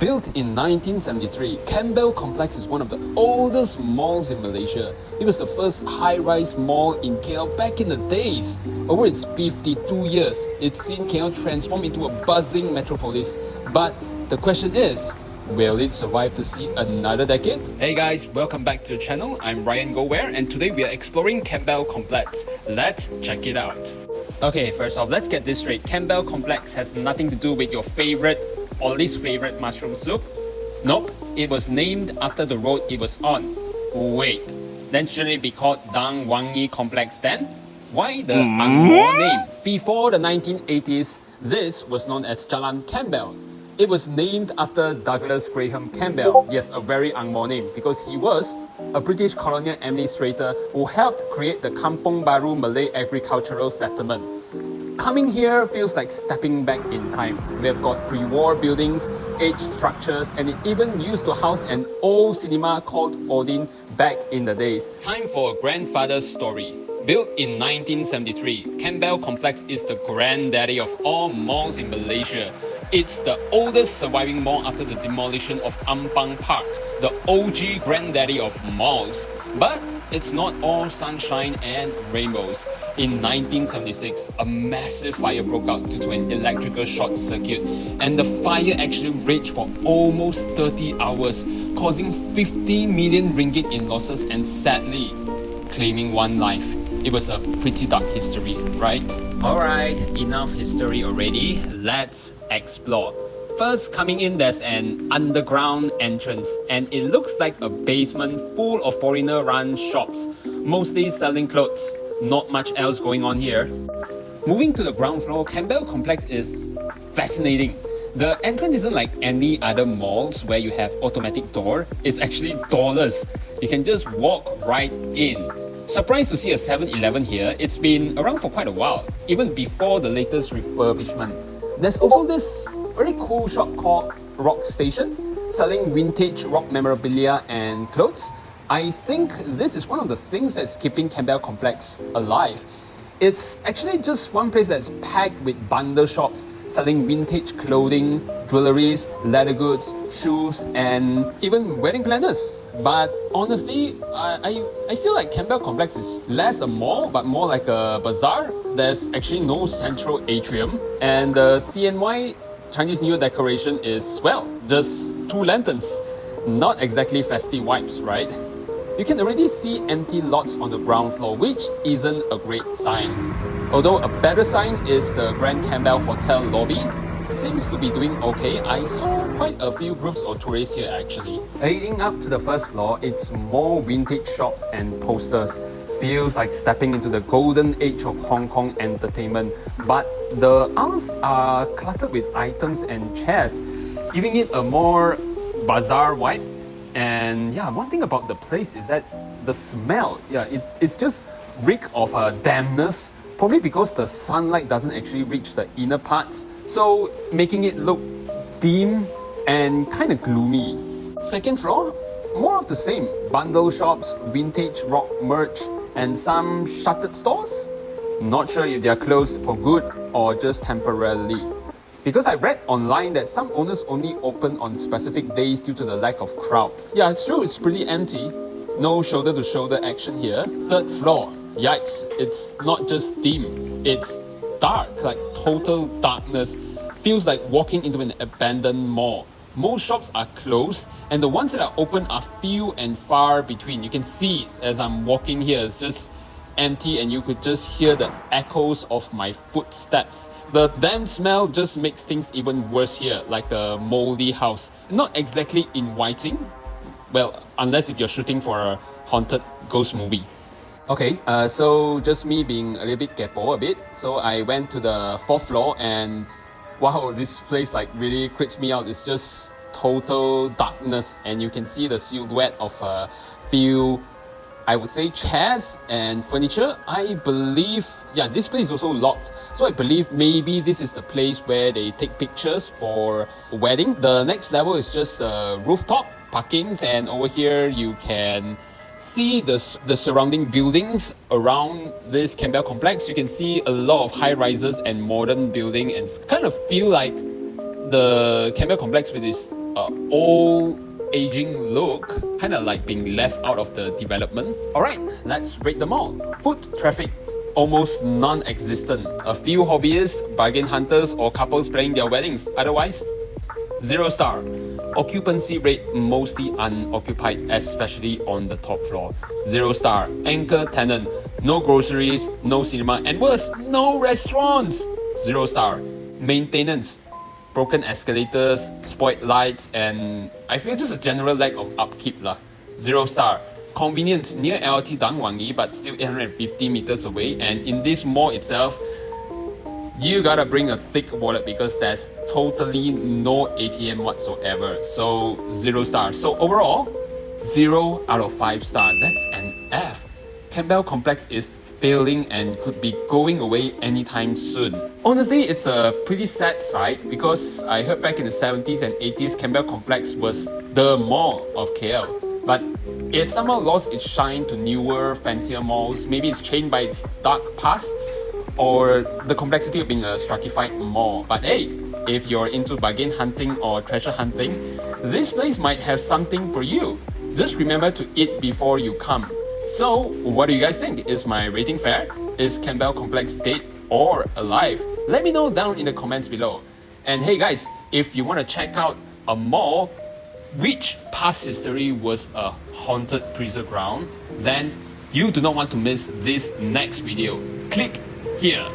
Built in 1973, Campbell Complex is one of the oldest malls in Malaysia. It was the first high-rise mall in KL back in the days. Over its 52 years, it's seen KL transform into a bustling metropolis. But the question is, will it survive to see another decade? Hey guys, welcome back to the channel. I'm Ryan Goware and today we are exploring Campbell Complex. Let's check it out. Okay, first off, let's get this straight. Campbell Complex has nothing to do with your favorite or least favorite mushroom soup. Nope, it was named after the road it was on. Wait, then shouldn't it be called Dang Wangi Complex then? Why the Angmo name? Before the 1980s, this was known as Jalan Campbell. It was named after Douglas Graham Campbell. Yes, a very Angmo name because he was a British colonial administrator who helped create the Kampung Baru Malay agricultural settlement. Coming here feels like stepping back in time. We have got pre-war buildings, aged structures, and it even used to house an old cinema called Odin back in the days. Time for a grandfather's story. Built in 1973, Campbell Complex is the granddaddy of all malls in Malaysia. It's the oldest surviving mall after the demolition of Ampang Park, the OG granddaddy of malls. But it's not all sunshine and rainbows. In 1976, a massive fire broke out due to an electrical short circuit, and the fire actually raged for almost 30 hours, causing 50 million ringgit in losses and sadly claiming one life. It was a pretty dark history, right? Alright, enough history already. Let's explore. First, coming in, there's an underground entrance, and it looks like a basement full of foreigner-run shops, mostly selling clothes. Not much else going on here. Moving to the ground floor, Campbell Complex is fascinating. The entrance isn't like any other malls where you have automatic door. It's actually doorless. You can just walk right in. Surprised to see a 7-Eleven here. It's been around for quite a while, even before the latest refurbishment. There's also this very cool shop called Rock Station, selling vintage rock memorabilia and clothes. I think this is one of the things that's keeping Campbell Complex alive. It's actually just one place that's packed with bundle shops selling vintage clothing, jewelries, leather goods, shoes, and even wedding planners. But honestly, I feel like Campbell Complex is less a mall, but more like a bazaar. There's actually no central atrium, and the CNY Chinese New Year decoration is, well, just 2 lanterns. Not exactly festive vibes, right? You can already see empty lots on the ground floor, which isn't a great sign. Although a better sign is the Grand Campbell Hotel lobby. Seems to be doing okay. I saw quite a few groups of tourists here actually. Leading up to the first floor, it's more vintage shops and posters. Feels like stepping into the golden age of Hong Kong entertainment. But the aisles are cluttered with items and chairs, giving it a more bazaar vibe. And yeah, one thing about the place is that the smell, it's just reek of dampness, probably because the sunlight doesn't actually reach the inner parts, so making it look dim and kind of gloomy. Second floor, more of the same. Bundle shops, vintage rock merch, and some shuttered stores. Not sure if they're closed for good or just temporarily. Because I read online that some owners only open on specific days due to the lack of crowd. Yeah, it's true, it's pretty empty. No shoulder-to-shoulder action here. Third floor, yikes, it's not just dim, it's dark, like total darkness. Feels like walking into an abandoned mall. Most shops are closed, and the ones that are open are few and far between. You can see as I'm walking here, it's just empty and you could just hear the echoes of my footsteps. The damn smell just makes things even worse here, like a moldy house. Not exactly inviting. Well, unless if you're shooting for a haunted ghost movie. Okay, so just me being a little bit kepo a bit. So I went to the 4th floor and wow, this place like really creeps me out. It's just total darkness and you can see the silhouette of a few, I would say, chairs and furniture. I believe, yeah, this place is also locked. So I believe maybe this is the place where they take pictures for a wedding. The next level is just rooftop parkings, and over here you can see the surrounding buildings around this Campbell Complex. You can see a lot of high rises and modern building, and kind of feel like the Campbell Complex with its old aging look, kind of like being left out of the development. Alright, let's rate them all. Foot traffic, almost non-existent. A few hobbyists, bargain hunters or couples planning their weddings. Otherwise, 0 star. Occupancy rate mostly unoccupied, especially on the top floor. 0 star. Anchor tenant, no groceries, no cinema, and worse, no restaurants. 0 star. Maintenance, broken escalators, spoiled lights, and I feel just a general lack of upkeep lah. 0 star. Convenience, near LRT Dang Wangi, but still 850 meters away, and in this mall itself, you gotta bring a thick wallet because there's totally no ATM whatsoever. So 0 star. So overall, 0 out of 5 star. That's an F. Campbell complex is failing and could be going away anytime soon. Honestly, it's a pretty sad sight because I heard back in the 70s and 80s Campbell complex was the mall of KL. But it somehow lost its shine to newer, fancier malls. Maybe it's changed by its dark past or the complexity of being a stratified mall. But hey, if you're into bargain hunting or treasure hunting, this place might have something for you. Just remember to eat before you come. So, what do you guys think? Is my rating fair? Is Campbell Complex dead or alive? Let me know down in the comments below. And hey guys, if you want to check out a mall which past history was a haunted prison ground, then you do not want to miss this next video. Click here.